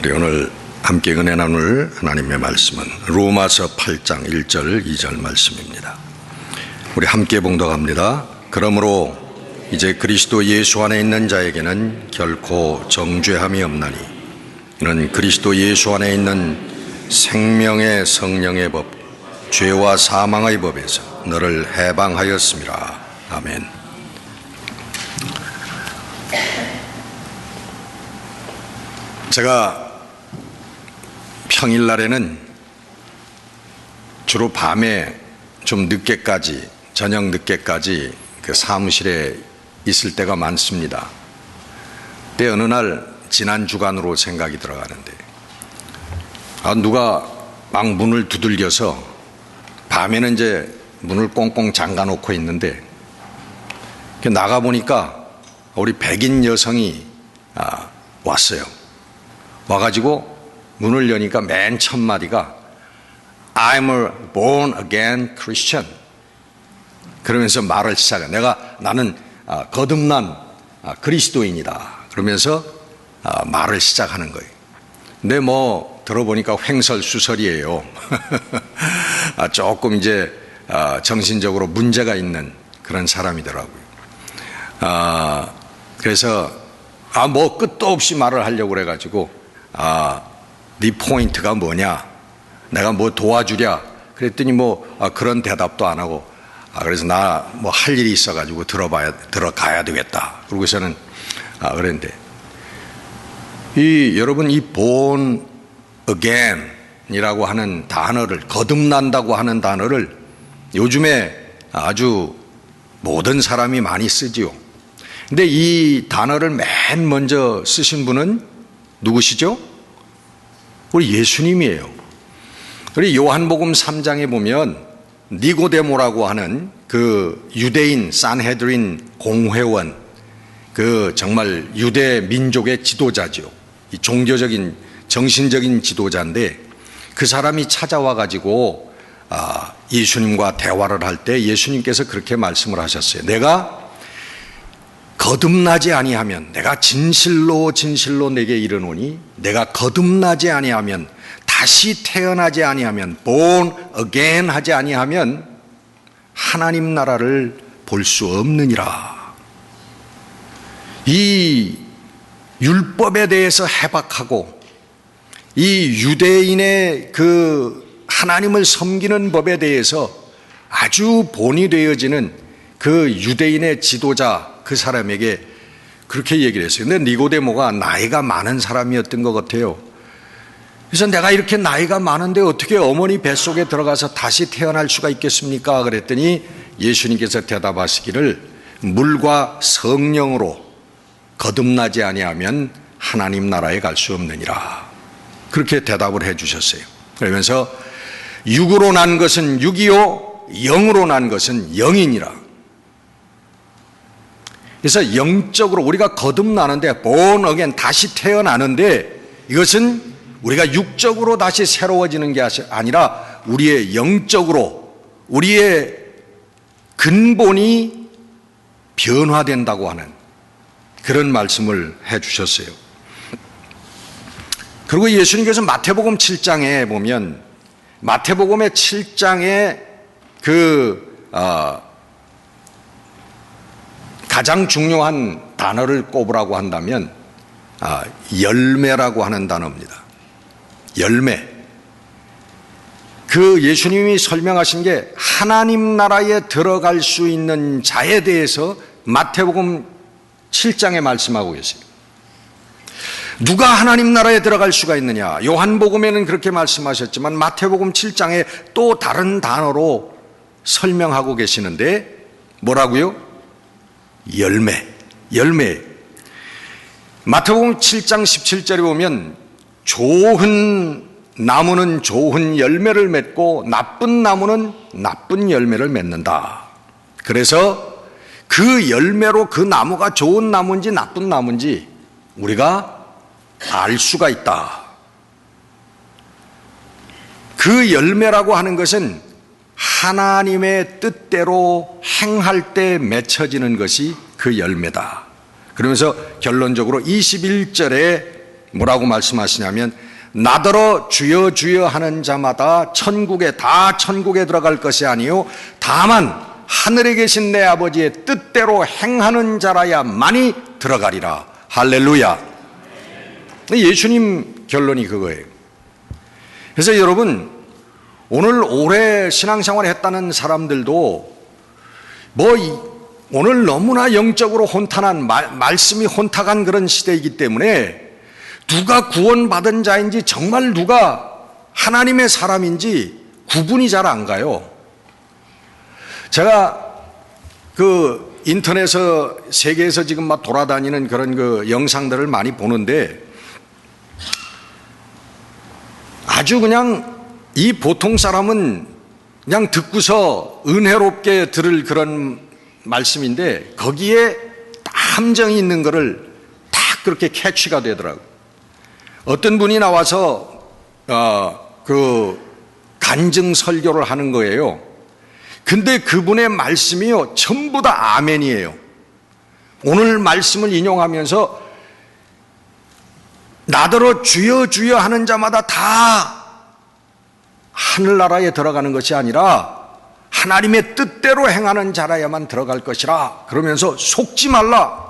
우리 오늘 함께 은혜 나눌 하나님의 말씀은 로마서 8장 1절 2절 말씀입니다. 우리 함께 봉독합니다. 그러므로 이제 그리스도 예수 안에 있는 자에게는 결코 정죄함이 없나니 이는 그리스도 예수 안에 있는 생명의 성령의 법 죄와 사망의 법에서 너를 해방하였음이라. 아멘. 제가 평일날에는 주로 밤에 좀 늦게까지, 저녁 늦게까지 그 사무실에 있을 때가 많습니다. 근데 어느 날 지난 주간으로 생각이 들어가는데 누가 막 문을 두들겨서 밤에는 이제 문을 꽁꽁 잠가 놓고 있는데 나가보니까 우리 백인 여성이 왔어요. 와가지고 문을 여니까 맨 첫 마디가 I'm a born again Christian. 그러면서 말을 시작해. 나는 거듭난 그리스도인이다. 그러면서 말을 시작하는 거예요. 근데 들어보니까 횡설수설이에요. 조금 이제 정신적으로 문제가 있는 그런 사람이더라고요. 그래서 끝도 없이 말을 하려고 그래가지고 네 포인트가 뭐냐? 내가 뭐 도와주랴? 그랬더니 그런 대답도 안 하고 그래서 나 할 일이 있어가지고 들어가야 되겠다. 그러고서는 그랬는데 여러분 이 born again 이라고 하는 단어를 거듭난다고 하는 단어를 요즘에 아주 모든 사람이 많이 쓰지요. 근데 이 단어를 맨 먼저 쓰신 분은 누구시죠? 우리 예수님이에요. 우리 요한복음 3장에 보면 니고데모라고 하는 그 유대인 산헤드린 공회원, 그 정말 유대 민족의 지도자죠. 이 종교적인 정신적인 지도자인데 그 사람이 찾아와 가지고 예수님과 대화를 할 때 예수님께서 그렇게 말씀을 하셨어요. 내가 거듭나지 아니하면, 내가 진실로 내게 이르노니 내가 거듭나지 아니하면, 다시 태어나지 아니하면, born again 하지 아니하면 하나님 나라를 볼 수 없느니라. 이 율법에 대해서 해박하고 이 유대인의 그 하나님을 섬기는 법에 대해서 아주 본이 되어지는 그 유대인의 지도자 그 사람에게 그렇게 얘기를 했어요. 근데 니고데모가 나이가 많은 사람이었던 것 같아요. 그래서 내가 이렇게 나이가 많은데 어떻게 어머니 뱃속에 들어가서 다시 태어날 수가 있겠습니까? 그랬더니 예수님께서 대답하시기를 물과 성령으로 거듭나지 아니하면 하나님 나라에 갈 수 없느니라. 그렇게 대답을 해 주셨어요. 그러면서 육으로 난 것은 육이요 영으로 난 것은 영이니라. 그래서 영적으로 우리가 거듭나는데 born again 다시 태어나는데 이것은 우리가 육적으로 다시 새로워지는 게 아니라 우리의 영적으로 우리의 근본이 변화된다고 하는 그런 말씀을 해 주셨어요. 그리고 예수님께서 마태복음 7장에 보면 마태복음의 7장에 가장 중요한 단어를 꼽으라고 한다면 열매라고 하는 단어입니다. 열매. 그 예수님이 설명하신 게 하나님 나라에 들어갈 수 있는 자에 대해서 마태복음 7장에 말씀하고 계세요. 누가 하나님 나라에 들어갈 수가 있느냐? 요한복음에는 그렇게 말씀하셨지만 마태복음 7장에 또 다른 단어로 설명하고 계시는데 뭐라고요? 열매. 마태복음 7장 17절에 보면 좋은 나무는 좋은 열매를 맺고 나쁜 나무는 나쁜 열매를 맺는다. 그래서 그 열매로 그 나무가 좋은 나무인지 나쁜 나무인지 우리가 알 수가 있다. 그 열매라고 하는 것은 하나님의 뜻대로 행할 때 맺혀지는 것이 그 열매다. 그러면서 결론적으로 21절에 뭐라고 말씀하시냐면 나더러 주여 주여 하는 자마다 천국에 들어갈 것이 아니요 다만 하늘에 계신 내 아버지의 뜻대로 행하는 자라야만이 들어가리라. 할렐루야. 예수님 결론이 그거예요. 그래서 여러분, 오늘 오래 신앙생활을 했다는 사람들도 오늘 너무나 영적으로 혼탁한 말씀이 혼탁한 그런 시대이기 때문에 누가 구원받은 자인지 정말 누가 하나님의 사람인지 구분이 잘 안 가요. 제가 그 인터넷에서 세계에서 지금 막 돌아다니는 그런 그 영상들을 많이 보는데 아주 그냥 이 보통 사람은 그냥 듣고서 은혜롭게 들을 그런 말씀인데 거기에 함정이 있는 거를 딱 그렇게 캐치가 되더라고요. 어떤 분이 나와서 그 간증 설교를 하는 거예요. 근데 그분의 말씀이요 전부 다 아멘이에요. 오늘 말씀을 인용하면서 나더러 주여 주여 하는 자마다 다 하늘나라에 들어가는 것이 아니라 하나님의 뜻대로 행하는 자라야만 들어갈 것이라. 그러면서 속지 말라.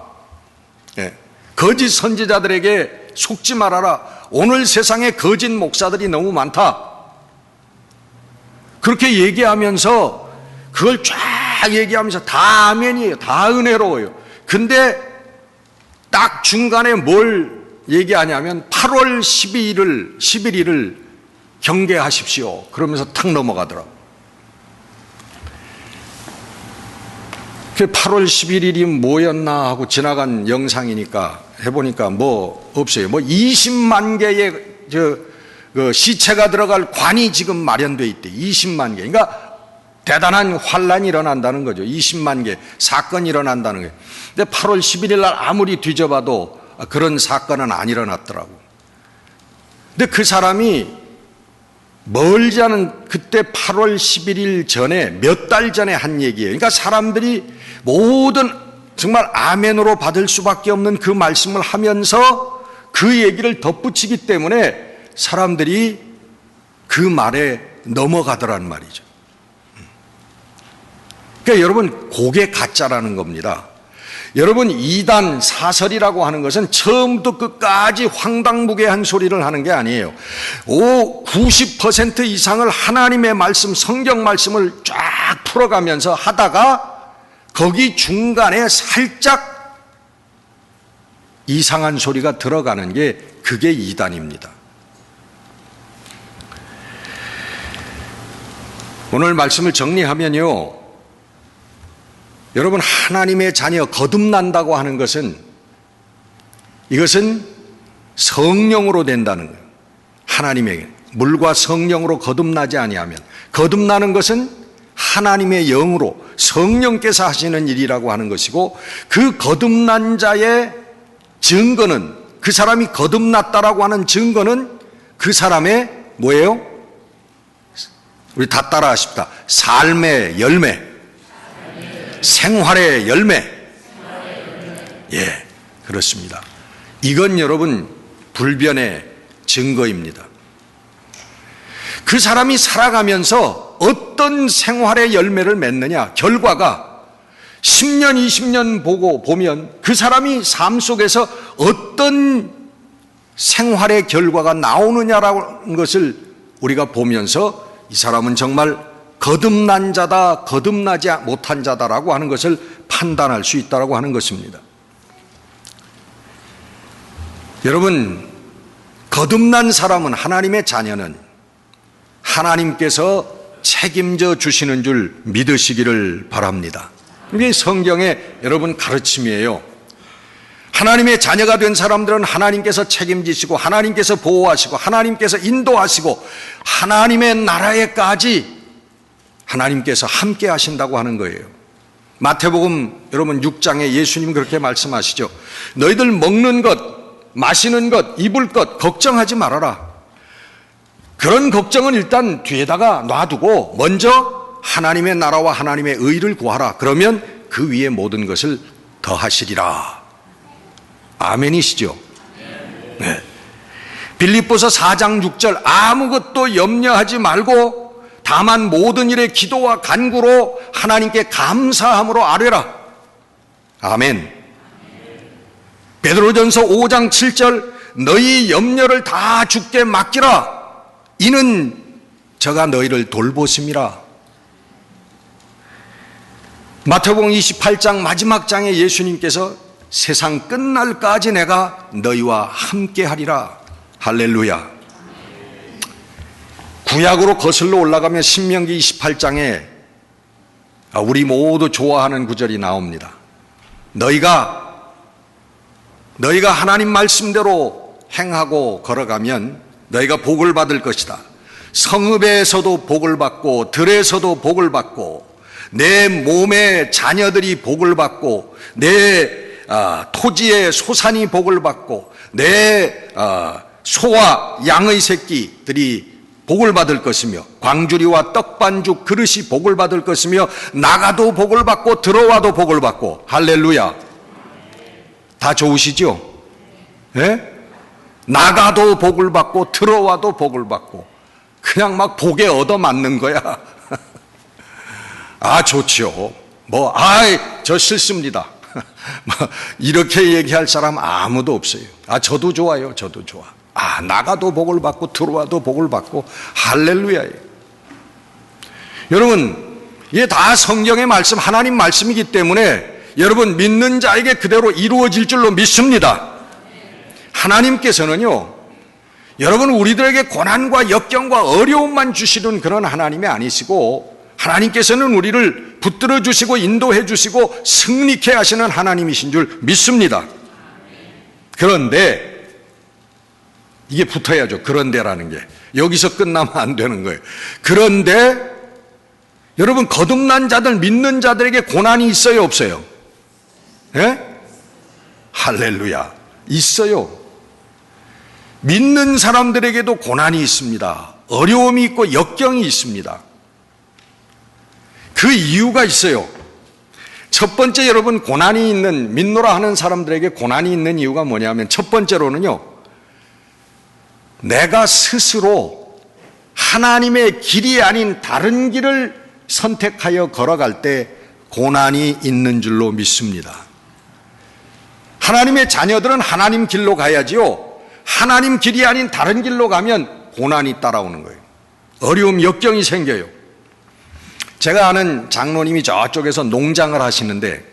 거짓 선지자들에게 속지 말아라. 오늘 세상에 거짓 목사들이 너무 많다. 그렇게 얘기하면서 그걸 쫙 얘기하면서 다 아멘이에요. 다 은혜로워요. 근데 딱 중간에 뭘 얘기하냐면 8월 11일을 경계하십시오. 그러면서 탁 넘어가더라고요. 8월 11일이 뭐였나 하고 지나간 영상이니까 해보니까 뭐 없어요. 20만 개의 그 시체가 들어갈 관이 지금 마련되어 있대. 20만 개. 그러니까 대단한 환란이 일어난다는 거죠. 20만 개 사건이 일어난다는 거예요. 근데 8월 11일 날 아무리 뒤져봐도 그런 사건은 안 일어났더라고. 근데 그 사람이 멀지 않은 그때 8월 11일 전에 몇 달 전에 한 얘기예요. 그러니까 사람들이 모든 정말 아멘으로 받을 수밖에 없는 그 말씀을 하면서 그 얘기를 덧붙이기 때문에 사람들이 그 말에 넘어가더란 말이죠. 그러니까 여러분, 그게 가짜라는 겁니다. 여러분, 이단 사설이라고 하는 것은 처음부터 끝까지 황당무계한 소리를 하는 게 아니에요. 90% 이상을 하나님의 말씀, 성경 말씀을 쫙 풀어가면서 하다가 거기 중간에 살짝 이상한 소리가 들어가는 게 그게 이단입니다. 오늘 말씀을 정리하면요, 여러분, 하나님의 자녀 거듭난다고 하는 것은 이것은 성령으로 된다는 거예요. 하나님에게 물과 성령으로 거듭나지 아니하면, 거듭나는 것은 하나님의 영으로 성령께서 하시는 일이라고 하는 것이고, 그 거듭난 자의 증거는, 그 사람이 거듭났다라고 하는 증거는 그 사람의 뭐예요? 우리 다 따라 하십시다. 삶의 열매, 생활의 열매. 예, 그렇습니다. 이건 여러분 불변의 증거입니다. 그 사람이 살아가면서 어떤 생활의 열매를 맺느냐, 결과가 10년, 20년 보면 그 사람이 삶 속에서 어떤 생활의 결과가 나오느냐라는 것을 우리가 보면서 이 사람은 정말 거듭난 자다, 거듭나지 못한 자다라고 하는 것을 판단할 수 있다라고 하는 것입니다. 여러분, 거듭난 사람은, 하나님의 자녀는 하나님께서 책임져 주시는 줄 믿으시기를 바랍니다. 이게 성경의 여러분 가르침이에요. 하나님의 자녀가 된 사람들은 하나님께서 책임지시고, 하나님께서 보호하시고, 하나님께서 인도하시고, 하나님의 나라에까지 하나님께서 함께 하신다고 하는 거예요. 마태복음 여러분 6장에 예수님 그렇게 말씀하시죠. 너희들 먹는 것, 마시는 것, 입을 것 걱정하지 말아라. 그런 걱정은 일단 뒤에다가 놔두고 먼저 하나님의 나라와 하나님의 의를 구하라. 그러면 그 위에 모든 것을 더하시리라. 아멘이시죠? 네. 빌립보서 4장 6절 아무것도 염려하지 말고 다만 모든 일에 기도와 간구로 하나님께 감사함으로 아뢰라. 아멘. 베드로전서 5장 7절 너희 염려를 다 주께 맡기라. 이는 저가 너희를 돌보심이라. 마태복음 28장 마지막 장에 예수님께서 세상 끝날까지 내가 너희와 함께 하리라. 할렐루야. 구약으로 거슬러 올라가면 신명기 28장에 우리 모두 좋아하는 구절이 나옵니다. 너희가 하나님 말씀대로 행하고 걸어가면 너희가 복을 받을 것이다. 성읍에서도 복을 받고 들에서도 복을 받고 내 몸의 자녀들이 복을 받고 내 토지의 소산이 복을 받고 내 소와 양의 새끼들이 복을 받을 것이며 광주리와 떡반죽 그릇이 복을 받을 것이며 나가도 복을 받고 들어와도 복을 받고. 할렐루야. 다 좋으시죠? 예? 나가도 복을 받고 들어와도 복을 받고 그냥 막 복에 얻어맞는 거야. 아, 좋지요. 저 싫습니다. 이렇게 얘기할 사람 아무도 없어요. 저도 좋아요. 저도 좋아. 나가도 복을 받고 들어와도 복을 받고. 할렐루야예요. 여러분, 이게 다 성경의 말씀, 하나님 말씀이기 때문에 여러분 믿는 자에게 그대로 이루어질 줄로 믿습니다. 하나님께서는요, 여러분 우리들에게 고난과 역경과 어려움만 주시는 그런 하나님이 아니시고 하나님께서는 우리를 붙들어 주시고 인도해 주시고 승리케 하시는 하나님이신 줄 믿습니다. 그런데 이게 붙어야죠. 그런데라는 게 여기서 끝나면 안 되는 거예요. 그런데 여러분 거듭난 자들, 믿는 자들에게 고난이 있어요, 없어요? 예? 할렐루야. 있어요. 믿는 사람들에게도 고난이 있습니다. 어려움이 있고 역경이 있습니다. 그 이유가 있어요. 첫 번째, 여러분 고난이 있는, 믿노라 하는 사람들에게 고난이 있는 이유가 뭐냐면 첫 번째로는요, 내가 스스로 하나님의 길이 아닌 다른 길을 선택하여 걸어갈 때 고난이 있는 줄로 믿습니다. 하나님의 자녀들은 하나님 길로 가야지요, 하나님 길이 아닌 다른 길로 가면 고난이 따라오는 거예요. 어려움, 역경이 생겨요. 제가 아는 장로님이 저쪽에서 농장을 하시는데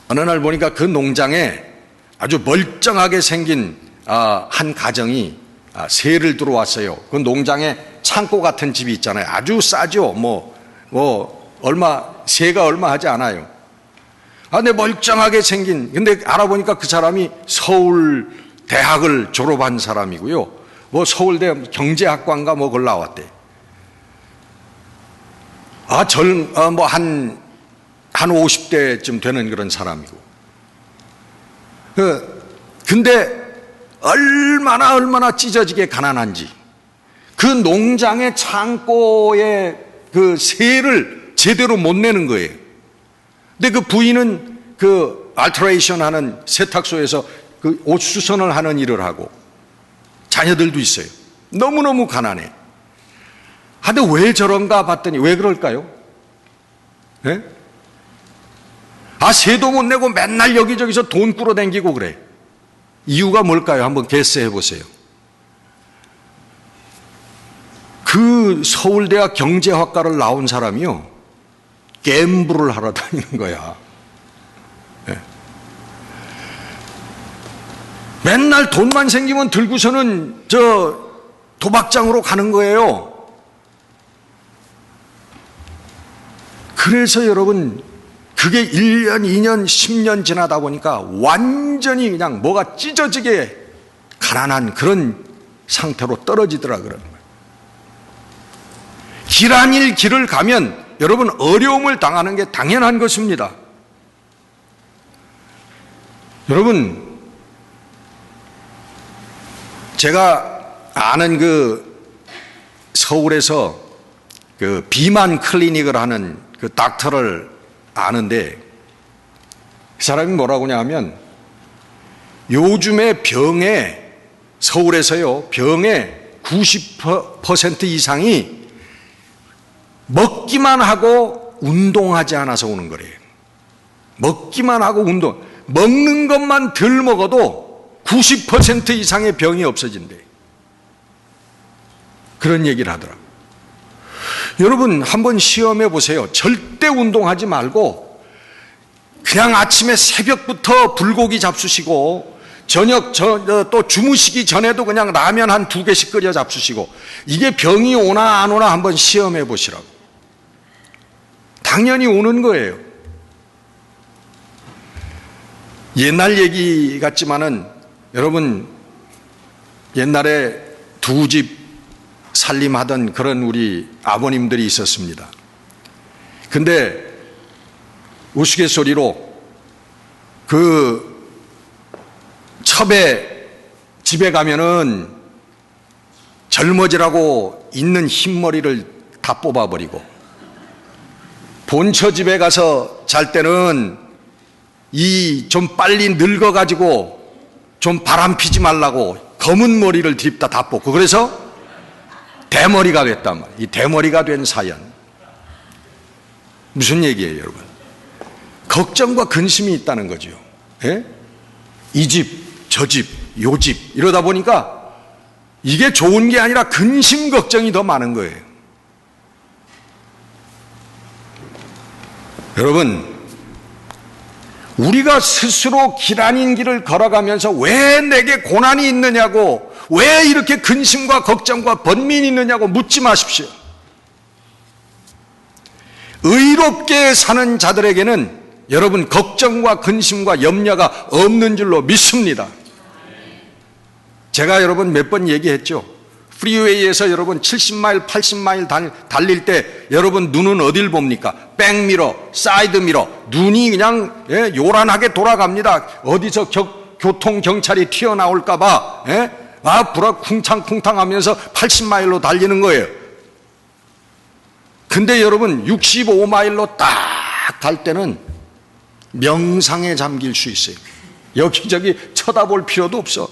어느 날 보니까 그 농장에 아주 멀쩡하게 생긴 한 가정이 새를 들어왔어요. 그 농장에 창고 같은 집이 있잖아요. 아주 싸죠. 새가 얼마 하지 않아요. 근데 멀쩡하게 생긴, 근데 알아보니까 그 사람이 서울 대학을 졸업한 사람이고요. 서울대 경제학과인가 그걸 나왔대. 한 50대쯤 되는 그런 사람이고. 근데 얼마나 찢어지게 가난한지. 그 농장의 창고에 그 세를 제대로 못 내는 거예요. 근데 그 부인은 그 알터레이션 하는 세탁소에서 그 옷 수선을 하는 일을 하고 자녀들도 있어요. 너무너무 가난해. 근데 왜 저런가 봤더니 왜 그럴까요? 네? 세도 못 내고 맨날 여기저기서 돈 끌어당기고 그래. 이유가 뭘까요? 한번 게스해 보세요. 그 서울대학 경제학과를 나온 사람이요, 갬블을 하러 다니는 거야. 네. 맨날 돈만 생기면 들고서는 도박장으로 가는 거예요. 그래서 여러분, 그게 1년, 2년, 10년 지나다 보니까 완전히 그냥 뭐가 찢어지게 가난한 그런 상태로 떨어지더라 그러는 거예요. 길 아닐 길을 가면 여러분 어려움을 당하는 게 당연한 것입니다. 여러분, 제가 아는 서울에서 비만 클리닉을 하는 그 닥터를 아는데, 그 사람이 뭐라고 하냐면 요즘에 병에 서울에서요, 병의 90% 이상이 먹기만 하고 운동하지 않아서 오는 거래요. 먹기만 하고 먹는 것만 덜 먹어도 90% 이상의 병이 없어진대. 그런 얘기를 하더라고요. 여러분 한번 시험해 보세요. 절대 운동하지 말고 그냥 아침에 새벽부터 불고기 잡수시고 저녁 또 주무시기 전에도 그냥 라면 한 2개씩 끓여 잡수시고, 이게 병이 오나 안 오나 한번 시험해 보시라고. 당연히 오는 거예요. 옛날 얘기 같지만은 여러분, 옛날에 2집 살림하던 그런 우리 아버님들이 있었습니다. 근데 우스갯소리로 그 첩에 집에 가면은 젊어지라고 있는 흰머리를 다 뽑아버리고, 본처 집에 가서 잘 때는 이 좀 빨리 늙어가지고 좀 바람 피지 말라고 검은 머리를 드립다 다 뽑고, 그래서 대머리가 됐단 말이에요. 이 대머리가 된 사연. 무슨 얘기예요, 여러분? 걱정과 근심이 있다는 거죠. 예? 이 집, 저 집, 요 집, 이러다 보니까 이게 좋은 게 아니라 근심 걱정이 더 많은 거예요. 여러분, 우리가 스스로 길 아닌 길을 걸어가면서 왜 내게 고난이 있느냐고, 왜 이렇게 근심과 걱정과 번민이 있느냐고 묻지 마십시오. 의롭게 사는 자들에게는 여러분 걱정과 근심과 염려가 없는 줄로 믿습니다. 제가 여러분 몇 번 얘기했죠. 프리웨이에서 여러분 70마일, 80마일 달릴 때 여러분 눈은 어딜 봅니까? 백미러, 사이드미러, 눈이 그냥 요란하게 돌아갑니다. 어디서 교통경찰이 튀어나올까봐 불아 쿵탕쿵탕 하면서 80마일로 달리는 거예요. 근데 여러분 65마일로 딱 갈 때는 명상에 잠길 수 있어요. 여기저기 쳐다볼 필요도 없어.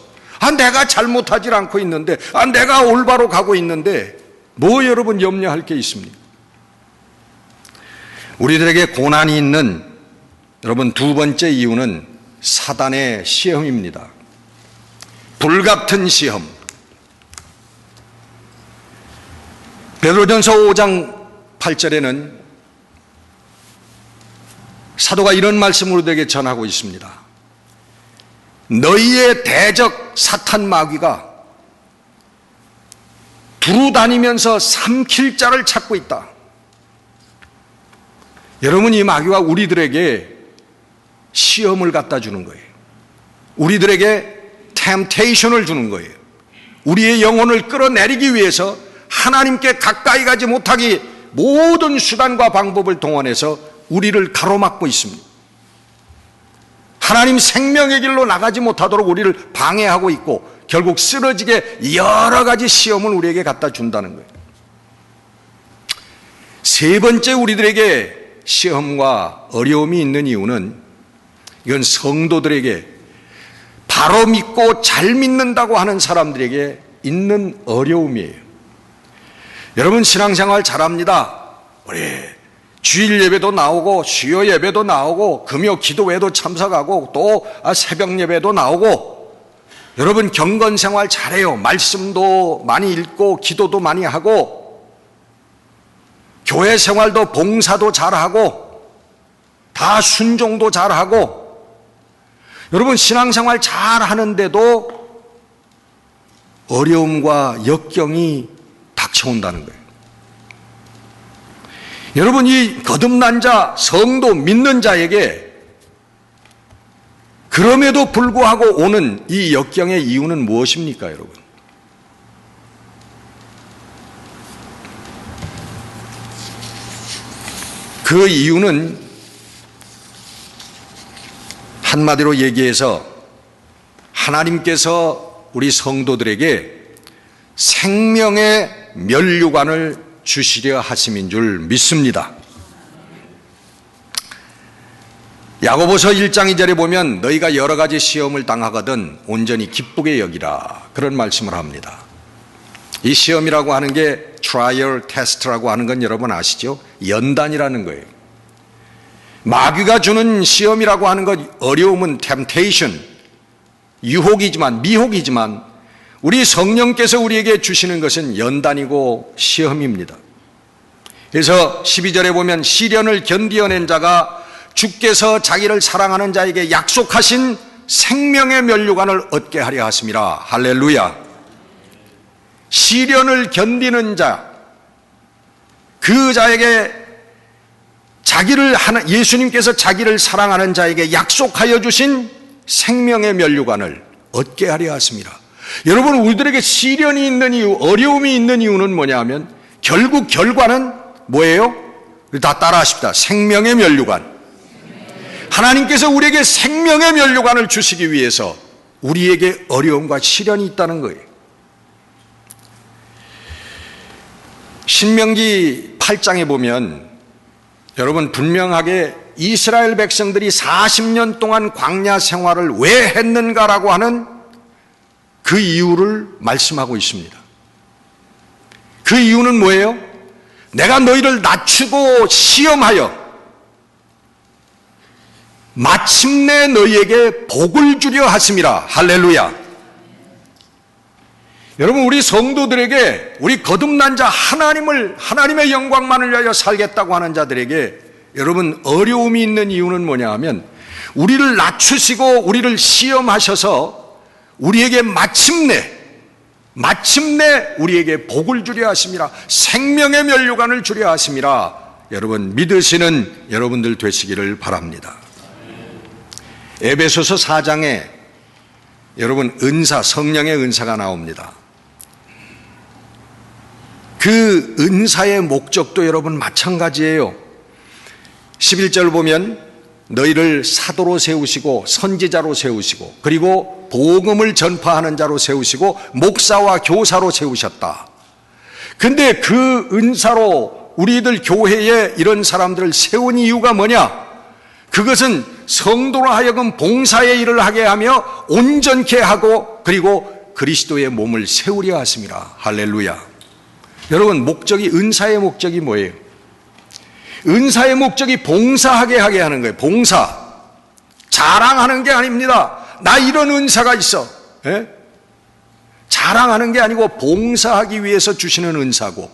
내가 잘못하지 않고 있는데, 내가 올바로 가고 있는데 뭐 여러분 염려할 게 있습니까? 우리들에게 고난이 있는 여러분 두 번째 이유는 사단의 시험입니다. 불같은 시험. 베드로전서 5장 8절에는 사도가 이런 말씀을 우리에게 전하고 있습니다. 너희의 대적 사탄 마귀가 두루 다니면서 삼킬 자를 찾고 있다. 여러분, 이 마귀가 우리들에게 시험을 갖다 주는 거예요. 우리들에게 템테이션을 주는 거예요. 우리의 영혼을 끌어내리기 위해서 하나님께 가까이 가지 못하기 모든 수단과 방법을 동원해서 우리를 가로막고 있습니다. 하나님 생명의 길로 나가지 못하도록 우리를 방해하고 있고, 결국 쓰러지게 여러 가지 시험을 우리에게 갖다 준다는 거예요. 세 번째 우리들에게 시험과 어려움이 있는 이유는, 이건 성도들에게, 바로 믿고 잘 믿는다고 하는 사람들에게 있는 어려움이에요. 여러분 신앙생활 잘합니다. 우리 주일 예배도 나오고 수요 예배도 나오고 금요 기도회도 참석하고 또 새벽 예배도 나오고, 여러분 경건생활 잘해요. 말씀도 많이 읽고 기도도 많이 하고 교회 생활도 봉사도 잘하고 다 순종도 잘하고, 여러분 신앙생활 잘하는데도 어려움과 역경이 닥쳐온다는 거예요. 여러분, 이 거듭난 자, 성도, 믿는 자에게 그럼에도 불구하고 오는 이 역경의 이유는 무엇입니까, 여러분? 그 이유는 한마디로 얘기해서 하나님께서 우리 성도들에게 생명의 면류관을 주시려 하심인 줄 믿습니다. 야고보서 1장 2절에 보면 너희가 여러 가지 시험을 당하거든 온전히 기쁘게 여기라, 그런 말씀을 합니다. 이 시험이라고 하는 게 트라이얼 테스트라고 하는 건 여러분 아시죠? 연단이라는 거예요. 마귀가 주는 시험이라고 하는 것, 어려움은 temptation, 유혹이지만, 미혹이지만 우리 성령께서 우리에게 주시는 것은 연단이고 시험입니다. 그래서 12절에 보면 시련을 견디어낸 자가 주께서 자기를 사랑하는 자에게 약속하신 생명의 면류관을 얻게 하려 하심이라. 할렐루야. 시련을 견디는 자, 그 자에게 예수님께서 자기를 사랑하는 자에게 약속하여 주신 생명의 면류관을 얻게 하려 하십니다. 여러분, 우리들에게 시련이 있는 이유, 어려움이 있는 이유는 뭐냐 하면 결국 결과는 뭐예요? 다 따라하십시다. 생명의 면류관. 하나님께서 우리에게 생명의 면류관을 주시기 위해서 우리에게 어려움과 시련이 있다는 거예요. 신명기 8장에 보면 여러분 분명하게 이스라엘 백성들이 40년 동안 광야 생활을 왜 했는가라고 하는 그 이유를 말씀하고 있습니다. 그 이유는 뭐예요? 내가 너희를 낮추고 시험하여 마침내 너희에게 복을 주려 하심이라. 할렐루야. 여러분, 우리 성도들에게, 우리 거듭난 자 하나님의 영광만을 위하여 살겠다고 하는 자들에게 여러분 어려움이 있는 이유는 뭐냐 하면 우리를 낮추시고 우리를 시험하셔서 우리에게 마침내 우리에게 복을 주려 하심이라, 생명의 면류관을 주려 하심이라. 여러분 믿으시는 여러분들 되시기를 바랍니다. 에베소서 4장에 여러분 은사, 성령의 은사가 나옵니다. 그 은사의 목적도 여러분 마찬가지예요. 11절 보면 너희를 사도로 세우시고 선지자로 세우시고 그리고 복음을 전파하는 자로 세우시고 목사와 교사로 세우셨다. 근데 그 은사로 우리들 교회에 이런 사람들을 세운 이유가 뭐냐? 그것은 성도로 하여금 봉사의 일을 하게 하며 온전케 하고 그리고 그리스도의 몸을 세우려 하심이라. 할렐루야. 여러분, 은사의 목적이 뭐예요? 은사의 목적이 봉사하게 하게 하는 거예요. 봉사. 자랑하는 게 아닙니다. 나 이런 은사가 있어. 예? 자랑하는 게 아니고 봉사하기 위해서 주시는 은사고,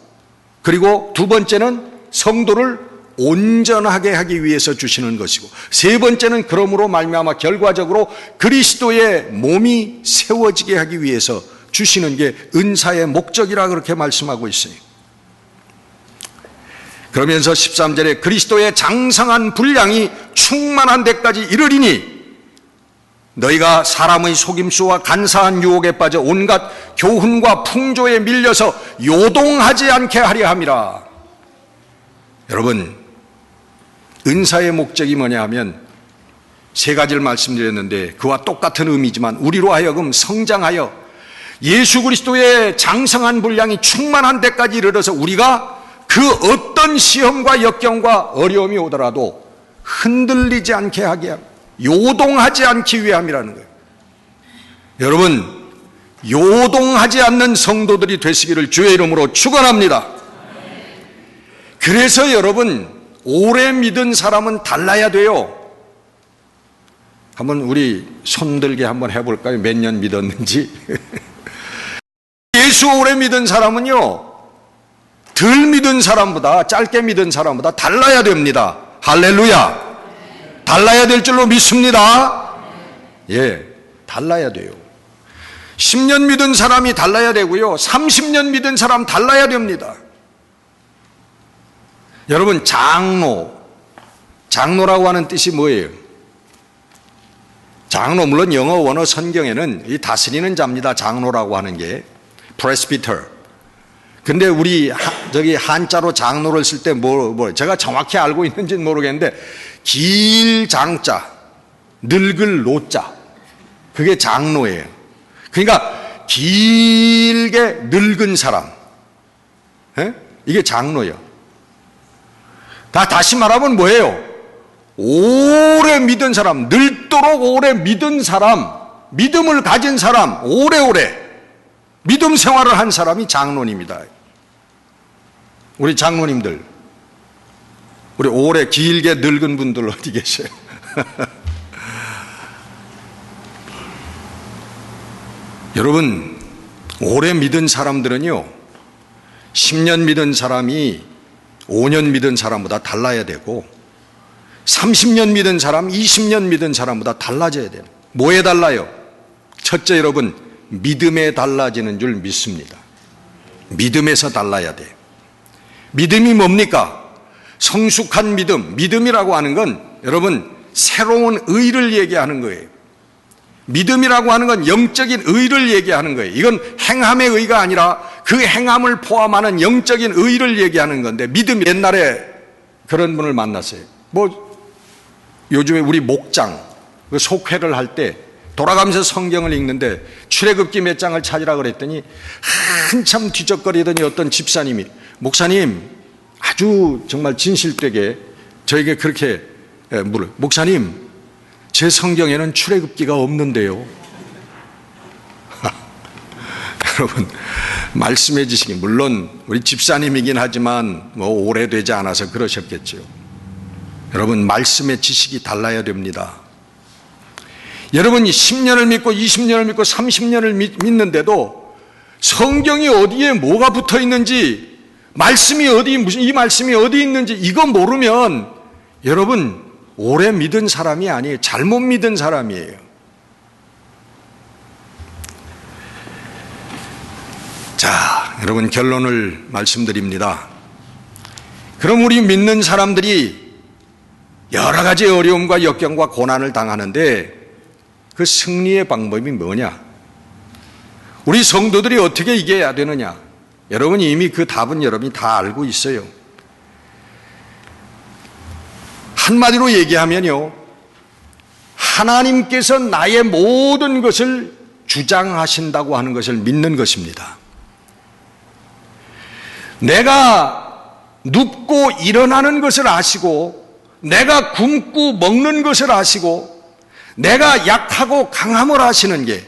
그리고 두 번째는 성도를 온전하게 하기 위해서 주시는 것이고, 세 번째는 그러므로 말미암아 결과적으로 그리스도의 몸이 세워지게 하기 위해서 주시는 게 은사의 목적이라 그렇게 말씀하고 있으니, 그러면서 13절에 그리스도의 장성한 분량이 충만한 데까지 이르리니 너희가 사람의 속임수와 간사한 유혹에 빠져 온갖 교훈과 풍조에 밀려서 요동하지 않게 하려 함이라. 여러분, 은사의 목적이 뭐냐 하면 세 가지를 말씀드렸는데 그와 똑같은 의미지만 우리로 하여금 성장하여 예수 그리스도의 장성한 분량이 충만한 데까지 이르러서 우리가 그 어떤 시험과 역경과 어려움이 오더라도 흔들리지 않게 하게 하고 요동하지 않기 위함이라는 거예요. 여러분, 요동하지 않는 성도들이 되시기를 주의 이름으로 축원합니다. 그래서 여러분, 오래 믿은 사람은 달라야 돼요. 한번 우리 손들게 한번 해볼까요? 몇 년 믿었는지. 예수 오래 믿은 사람은요, 덜 믿은 사람보다, 짧게 믿은 사람보다 달라야 됩니다. 할렐루야. 달라야 될 줄로 믿습니다. 예, 달라야 돼요. 10년 믿은 사람이 달라야 되고요, 30년 믿은 사람 달라야 됩니다. 여러분, 장로라고 하는 뜻이 뭐예요? 장로, 물론 영어 원어 성경에는 이 다스리는 자입니다. 장로라고 하는 게 presbyter. 근데 우리 한자로 장로를 쓸 때 제가 정확히 알고 있는지는 모르겠는데 길장자, 늙을 노자, 그게 장로예요. 그러니까 길게 늙은 사람, 이게 장로예요. 다시 말하면 뭐예요? 오래 믿은 사람, 늙도록 오래 믿은 사람, 믿음을 가진 사람, 오래오래 믿음 생활을 한 사람이 장로님이다. 우리 장로님들, 우리 오래 길게 늙은 분들 어디 계세요? 여러분, 오래 믿은 사람들은요, 10년 믿은 사람이 5년 믿은 사람보다 달라야 되고, 30년 믿은 사람, 20년 믿은 사람보다 달라져야 돼요. 뭐에 달라요? 첫째, 여러분, 믿음에 달라지는 줄 믿습니다. 믿음에서 달라야 돼요. 믿음이 뭡니까? 성숙한 믿음. 믿음이라고 하는 건 여러분 새로운 의를 얘기하는 거예요. 믿음이라고 하는 건 영적인 의를 얘기하는 거예요. 이건 행함의 의가 아니라 그 행함을 포함하는 영적인 의를 얘기하는 건데, 믿음이, 옛날에 그런 분을 만났어요. 요즘에 우리 목장 속회를 할 때 돌아가면서 성경을 읽는데 출애굽기 몇 장을 찾으라 그랬더니 한참 뒤적거리더니 어떤 집사님이, 목사님, 아주 정말 진실되게 저에게 그렇게 물어요. 목사님, 제 성경에는 출애굽기가 없는데요. 여러분, 말씀해 주시기, 물론 우리 집사님이긴 하지만 오래되지 않아서 그러셨겠죠. 여러분, 말씀의 지식이 달라야 됩니다. 여러분이 10년을 믿고 20년을 믿고 30년을 믿는데도 성경이 어디에 뭐가 붙어 있는지, 말씀이 이 말씀이 어디 있는지 이거 모르면 여러분 오래 믿은 사람이 아니에요. 잘못 믿은 사람이에요. 자, 여러분, 결론을 말씀드립니다. 그럼 우리 믿는 사람들이 여러 가지 어려움과 역경과 고난을 당하는데 그 승리의 방법이 뭐냐? 우리 성도들이 어떻게 이겨야 되느냐? 여러분이 이미 그 답은 여러분이 다 알고 있어요. 한마디로 얘기하면요, 하나님께서 나의 모든 것을 주장하신다고 하는 것을 믿는 것입니다. 내가 눕고 일어나는 것을 아시고, 내가 굶고 먹는 것을 아시고, 내가 약하고 강함을 아시는 게,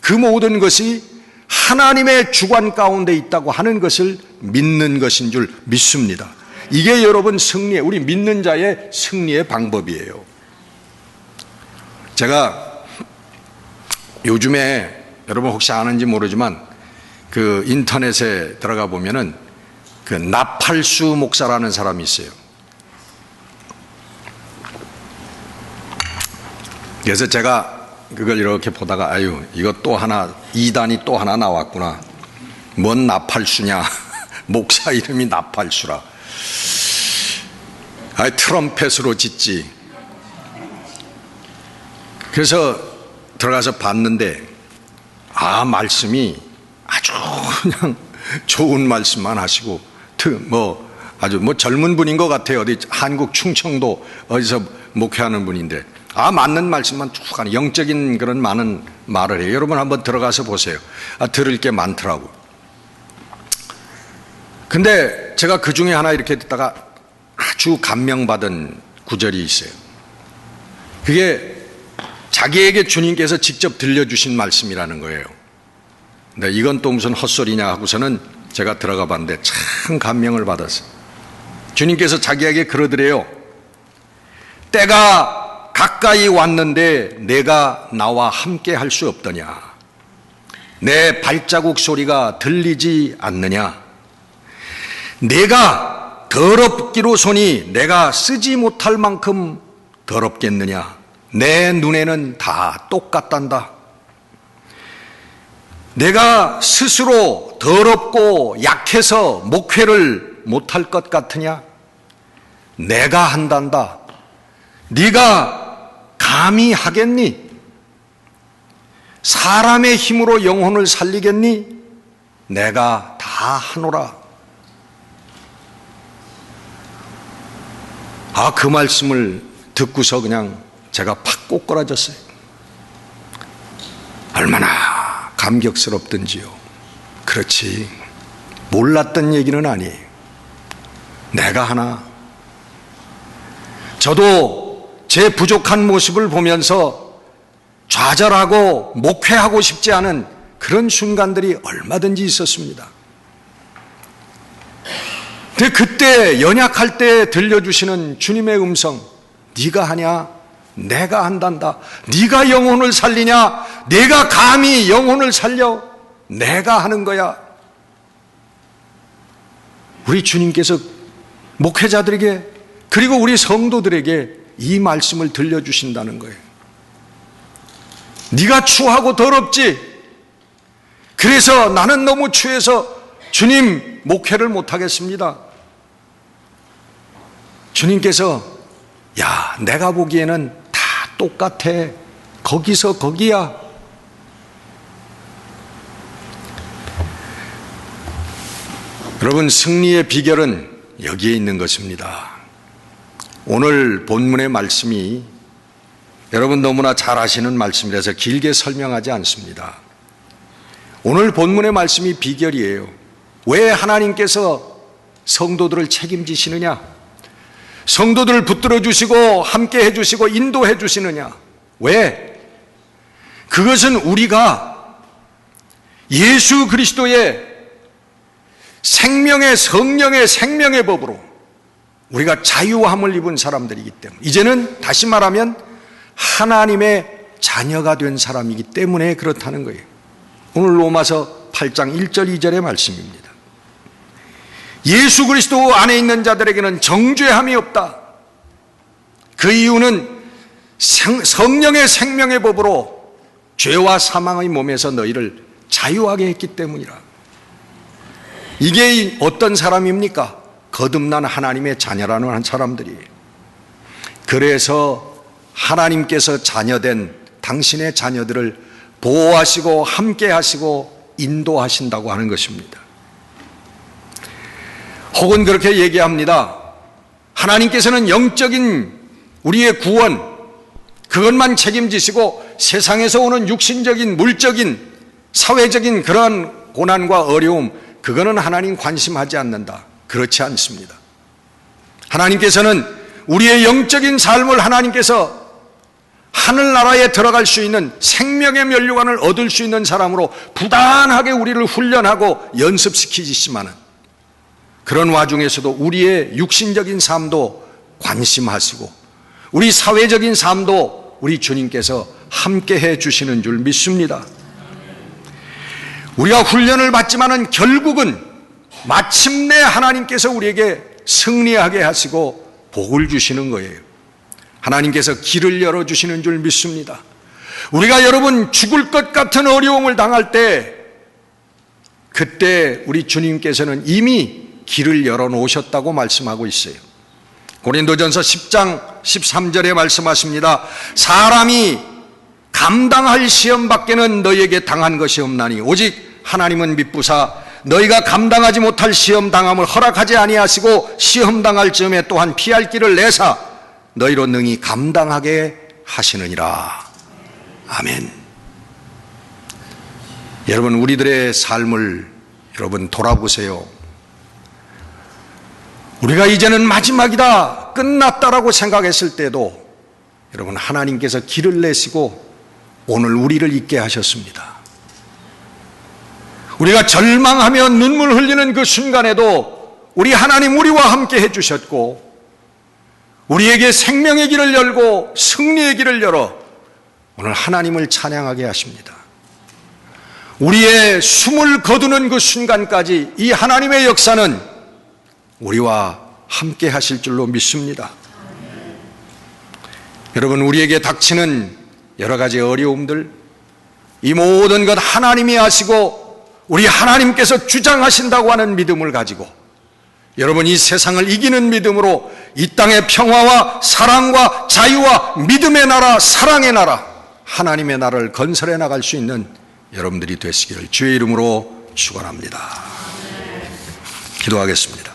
그 모든 것이 하나님의 주관 가운데 있다고 하는 것을 믿는 것인 줄 믿습니다. 이게 여러분 우리 믿는 자의 승리의 방법이에요. 제가 요즘에 여러분 혹시 아는지 모르지만 그 인터넷에 들어가 보면은 그 나팔수 목사라는 사람이 있어요. 그래서 제가 그걸 이렇게 보다가, 아유, 이거 또 하나, 이단이 또 하나 나왔구나. 뭔 나팔수냐. 목사 이름이 나팔수라. 트럼펫으로 짓지. 그래서 들어가서 봤는데, 말씀이 아주 그냥 좋은 말씀만 하시고, 아주 젊은 분인 것 같아요. 어디 한국 충청도 어디서 목회하는 분인데, 맞는 말씀만 쭉 하는, 영적인 그런 많은 말을 해요. 여러분 한번 들어가서 보세요. 들을 게 많더라고. 근데 제가 그 중에 하나 이렇게 듣다가 아주 감명받은 구절이 있어요. 그게 자기에게 주님께서 직접 들려주신 말씀이라는 거예요. 근데 이건 또 무슨 헛소리냐 하고서는 제가 들어가 봤는데 참 감명을 받았어요. 주님께서 자기에게 그러더래요. 때가 가까이 왔는데 내가 나와 함께 할 수 없더냐? 내 발자국 소리가 들리지 않느냐? 내가 더럽기로소니 내가 쓰지 못할 만큼 더럽겠느냐? 내 눈에는 다 똑같단다. 내가 스스로 더럽고 약해서 목회를 못할 것 같으냐? 내가 한단다. 네가 감히 하겠니? 사람의 힘으로 영혼을 살리겠니? 내가 다 하노라. 그 말씀을 듣고서 그냥 제가 팍 꼬꾸라졌어요. 얼마나 감격스럽던지요. 그렇지, 몰랐던 얘기는 아니에요. 내가 하나. 저도 제 부족한 모습을 보면서 좌절하고 목회하고 싶지 않은 그런 순간들이 얼마든지 있었습니다. 근데 그때 연약할 때 들려주시는 주님의 음성, 네가 하냐? 내가 한단다. 네가 영혼을 살리냐? 내가 감히 영혼을 살려? 내가 하는 거야. 우리 주님께서 목회자들에게 그리고 우리 성도들에게 이 말씀을 들려주신다는 거예요. 네가 추하고 더럽지? 그래서 나는 너무 추해서 주님 목회를 못하겠습니다. 주님께서 야, 내가 보기에는 다 똑같아. 거기서 거기야. 여러분, 승리의 비결은 여기에 있는 것입니다. 오늘 본문의 말씀이 여러분 너무나 잘 아시는 말씀이라서 길게 설명하지 않습니다. 오늘 본문의 말씀이 비결이에요. 왜 하나님께서 성도들을 책임지시느냐? 성도들을 붙들어 주시고 함께 해주시고 인도해 주시느냐? 왜? 그것은 우리가 예수 그리스도의 생명의 성령의 생명의 법으로 우리가 자유함을 입은 사람들이기 때문에, 이제는 다시 말하면 하나님의 자녀가 된 사람이기 때문에 그렇다는 거예요. 오늘 로마서 8장 1절 2절의 말씀입니다. 예수 그리스도 안에 있는 자들에게는 정죄함이 없다. 그 이유는 성령의 생명의 법으로 죄와 사망의 몸에서 너희를 자유하게 했기 때문이라. 이게 어떤 사람입니까? 거듭난 하나님의 자녀라는 한 사람들이에요. 그래서 하나님께서 자녀된 당신의 자녀들을 보호하시고 함께 하시고 인도하신다고 하는 것입니다. 혹은 그렇게 얘기합니다. 하나님께서는 영적인 우리의 구원, 그것만 책임지시고 세상에서 오는 육신적인, 물적인, 사회적인 그런 고난과 어려움, 그거는 하나님 관심하지 않는다. 그렇지 않습니다. 하나님께서는 우리의 영적인 삶을 하나님께서 하늘나라에 들어갈 수 있는 생명의 면류관을 얻을 수 있는 사람으로 부단하게 우리를 훈련하고 연습시키시지만은 그런 와중에서도 우리의 육신적인 삶도 관심하시고 우리 사회적인 삶도 우리 주님께서 함께 해 주시는 줄 믿습니다. 우리가 훈련을 받지만은 결국은 마침내 하나님께서 우리에게 승리하게 하시고 복을 주시는 거예요. 하나님께서 길을 열어주시는 줄 믿습니다. 우리가 여러분 죽을 것 같은 어려움을 당할 때 그때 우리 주님께서는 이미 길을 열어놓으셨다고 말씀하고 있어요. 고린도전서 10장 13절에 말씀하십니다. 사람이 감당할 시험 밖에는 너희에게 당한 것이 없나니 오직 하나님은 미쁘사 너희가 감당하지 못할 시험 당함을 허락하지 아니하시고 시험 당할 즈음에 또한 피할 길을 내사 너희로 능히 감당하게 하시느니라. 아멘. 여러분, 우리들의 삶을 여러분 돌아보세요. 우리가 이제는 마지막이다, 끝났다라고 생각했을 때도 여러분 하나님께서 길을 내시고 오늘 우리를 있게 하셨습니다. 우리가 절망하며 눈물 흘리는 그 순간에도 우리 하나님 우리와 함께 해주셨고 우리에게 생명의 길을 열고 승리의 길을 열어 오늘 하나님을 찬양하게 하십니다. 우리의 숨을 거두는 그 순간까지 이 하나님의 역사는 우리와 함께 하실 줄로 믿습니다. 여러분, 우리에게 닥치는 여러 가지 어려움들, 이 모든 것 하나님이 아시고 우리 하나님께서 주장하신다고 하는 믿음을 가지고 여러분 이 세상을 이기는 믿음으로 이 땅의 평화와 사랑과 자유와 믿음의 나라, 사랑의 나라, 하나님의 나라를 건설해 나갈 수 있는 여러분들이 되시기를 주의 이름으로 축원합니다. 기도하겠습니다.